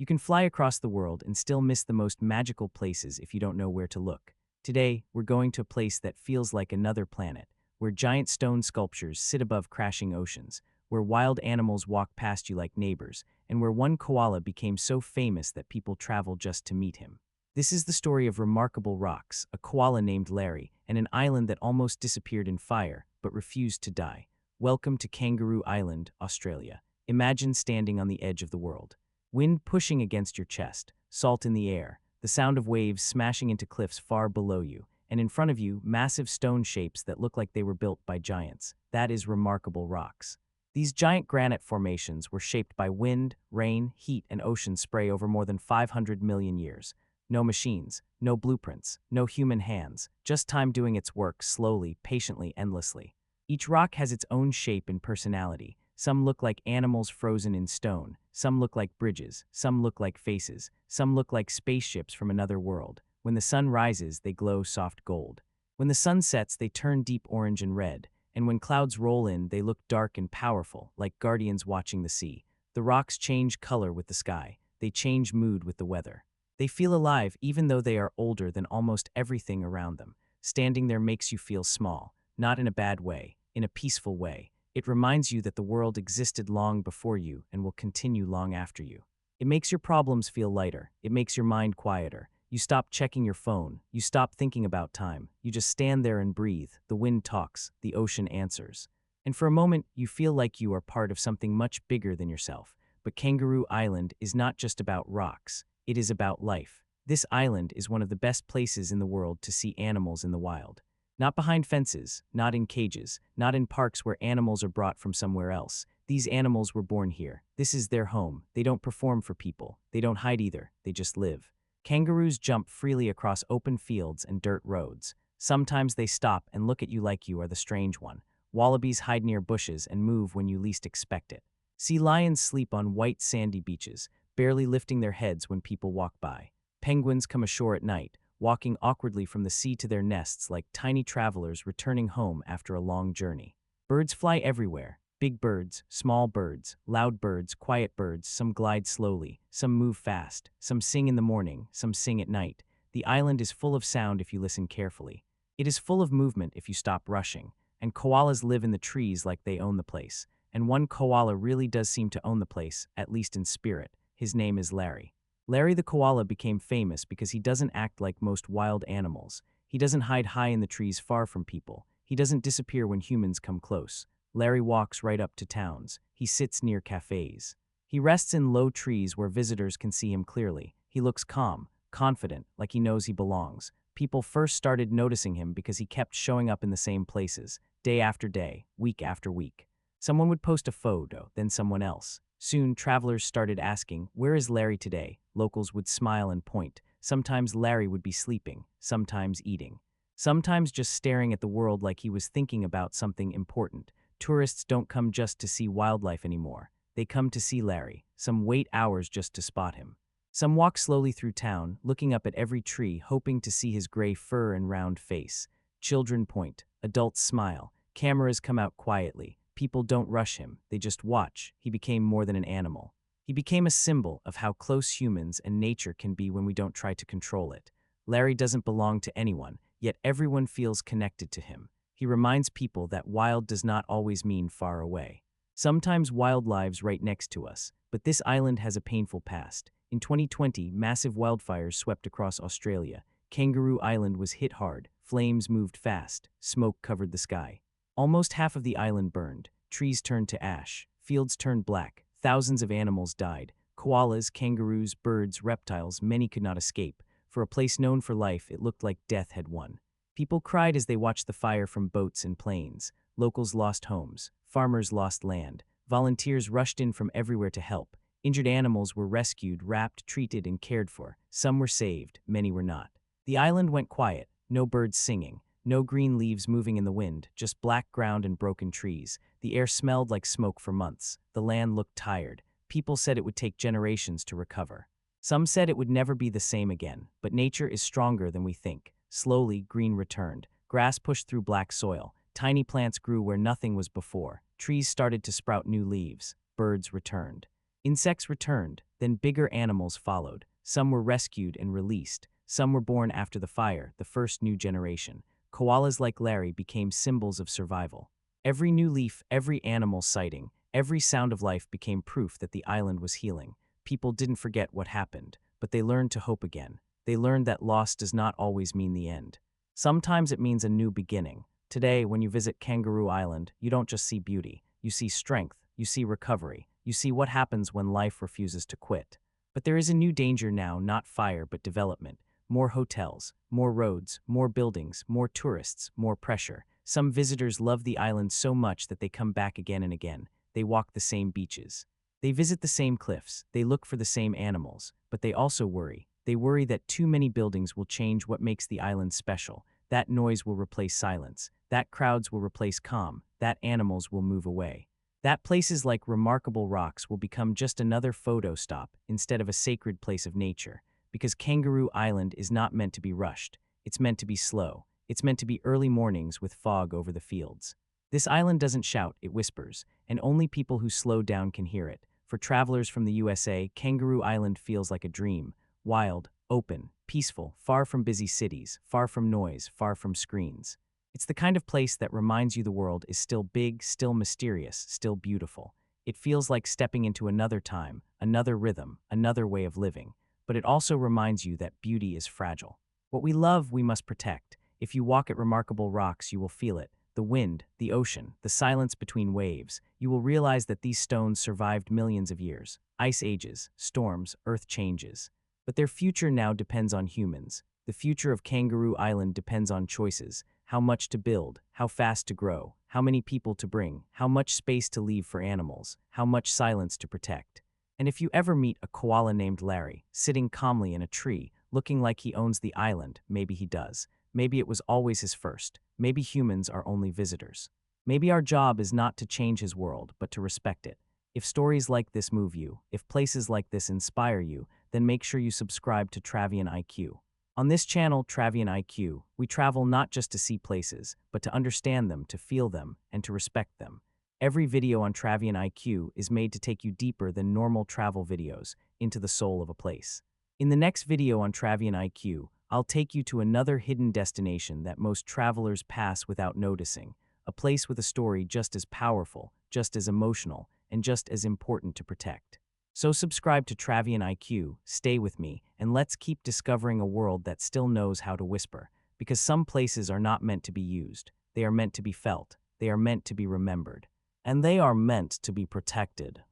You can fly across the world and still miss the most magical places if you don't know where to look. Today, we're going to a place that feels like another planet, where giant stone sculptures sit above crashing oceans, where wild animals walk past you like neighbors, and where one koala became so famous that people travel just to meet him. This is the story of remarkable rocks, a koala named Larry, and an island that almost disappeared in fire, but refused to die. Welcome to Kangaroo Island, Australia. Imagine standing on the edge of the world. Wind pushing against your chest, salt in the air, the sound of waves smashing into cliffs far below you, and in front of you, massive stone shapes that look like they were built by giants. That is remarkable rocks. These giant granite formations were shaped by wind, rain, heat, and ocean spray over more than 500 million years. No machines, no blueprints, no human hands, just time doing its work slowly, patiently, endlessly. Each rock has its own shape and personality. Some look like animals frozen in stone, some look like bridges, some look like faces, some look like spaceships from another world. When the sun rises, they glow soft gold. When the sun sets, they turn deep orange and red. And when clouds roll in, they look dark and powerful, like guardians watching the sea. The rocks change color with the sky. They change mood with the weather. They feel alive even though they are older than almost everything around them. Standing there makes you feel small, not in a bad way, in a peaceful way. It reminds you that the world existed long before you and will continue long after you. It makes your problems feel lighter. It makes your mind quieter. You stop checking your phone. You stop thinking about time. You just stand there and breathe. The wind talks. The ocean answers. And for a moment, you feel like you are part of something much bigger than yourself. But Kangaroo Island is not just about rocks. It is about life. This island is one of the best places in the world to see animals in the wild. Not behind fences, not in cages, not in parks where animals are brought from somewhere else. These animals were born here. This is their home. They don't perform for people. They don't hide either. They just live. Kangaroos jump freely across open fields and dirt roads. Sometimes they stop and look at you like you are the strange one. Wallabies hide near bushes and move when you least expect it. Sea lions sleep on white sandy beaches, barely lifting their heads when people walk by. Penguins come ashore at night, walking awkwardly from the sea to their nests like tiny travelers returning home after a long journey. Birds fly everywhere. Big birds, small birds, loud birds, quiet birds. Some glide slowly, some move fast, some sing in the morning, some sing at night. The island is full of sound if you listen carefully. It is full of movement if you stop rushing. And koalas live in the trees like they own the place. And one koala really does seem to own the place, at least in spirit. His name is Larry. Larry the koala became famous because he doesn't act like most wild animals. He doesn't hide high in the trees far from people. He doesn't disappear when humans come close. Larry walks right up to towns. He sits near cafes. He rests in low trees where visitors can see him clearly. He looks calm, confident, like he knows he belongs. People first started noticing him because he kept showing up in the same places, day after day, week after week. Someone would post a photo, then someone else. Soon, travelers started asking, "Where is Larry today?" Locals would smile and point. Sometimes Larry would be sleeping, sometimes eating, sometimes just staring at the world like he was thinking about something important. Tourists don't come just to see wildlife anymore. They come to see Larry. Some wait hours just to spot him. Some walk slowly through town, looking up at every tree, hoping to see his gray fur and round face. Children point. Adults smile. Cameras come out quietly. People don't rush him, they just watch. He became more than an animal. He became a symbol of how close humans and nature can be when we don't try to control it. Larry doesn't belong to anyone, yet everyone feels connected to him. He reminds people that wild does not always mean far away. Sometimes wild lives right next to us, but this island has a painful past. In 2020, massive wildfires swept across Australia. Kangaroo Island was hit hard, flames moved fast, smoke covered the sky. Almost half of the island burned. Trees turned to ash. Fields turned black. Thousands of animals died. Koalas, kangaroos, birds, reptiles, many could not escape. For a place known for life, it looked like death had won. People cried as they watched the fire from boats and planes. Locals lost homes. Farmers lost land. Volunteers rushed in from everywhere to help. Injured animals were rescued, wrapped, treated, and cared for. Some were saved, many were not. The island went quiet. No birds singing. No green leaves moving in the wind, just black ground and broken trees. The air smelled like smoke for months. The land looked tired. People said it would take generations to recover. Some said it would never be the same again, but nature is stronger than we think. Slowly, green returned. Grass pushed through black soil. Tiny plants grew where nothing was before. Trees started to sprout new leaves. Birds returned. Insects returned, then bigger animals followed. Some were rescued and released. Some were born after the fire, the first new generation. Koalas like Larry became symbols of survival. Every new leaf, every animal sighting, every sound of life became proof that the island was healing. People didn't forget what happened, but they learned to hope again. They learned that loss does not always mean the end. Sometimes it means a new beginning. Today, when you visit Kangaroo Island, you don't just see beauty. You see strength, you see recovery, you see what happens when life refuses to quit. But there is a new danger now, not fire but development. More hotels, more roads, more buildings, more tourists, more pressure. Some visitors love the island so much that they come back again and again. They walk the same beaches. They visit the same cliffs. They look for the same animals. But they also worry. They worry that too many buildings will change what makes the island special. That noise will replace silence. That crowds will replace calm. That animals will move away. That places like remarkable rocks will become just another photo stop instead of a sacred place of nature. Because Kangaroo Island is not meant to be rushed. It's meant to be slow. It's meant to be early mornings with fog over the fields. This island doesn't shout, it whispers, and only people who slow down can hear it. For travelers from the USA, Kangaroo Island feels like a dream. Wild, open, peaceful, far from busy cities, far from noise, far from screens. It's the kind of place that reminds you the world is still big, still mysterious, still beautiful. It feels like stepping into another time, another rhythm, another way of living. But it also reminds you that beauty is fragile. What we love, we must protect. If you walk at remarkable rocks, you will feel it. The wind, the ocean, the silence between waves. You will realize that these stones survived millions of years. Ice ages, storms, earth changes. But their future now depends on humans. The future of Kangaroo Island depends on choices. How much to build, how fast to grow, how many people to bring, how much space to leave for animals, how much silence to protect. And if you ever meet a koala named Larry, sitting calmly in a tree, looking like he owns the island, maybe he does. Maybe it was always his first. Maybe humans are only visitors. Maybe our job is not to change his world, but to respect it. If stories like this move you, if places like this inspire you, then make sure you subscribe to Travion IQ. On this channel, Travion IQ, we travel not just to see places, but to understand them, to feel them, and to respect them. Every video on Travion IQ is made to take you deeper than normal travel videos into the soul of a place. In the next video on Travion IQ, I'll take you to another hidden destination that most travelers pass without noticing, a place with a story just as powerful, just as emotional, and just as important to protect. So subscribe to Travion IQ, stay with me, and let's keep discovering a world that still knows how to whisper, because some places are not meant to be used, they are meant to be felt, they are meant to be remembered, and they are meant to be protected.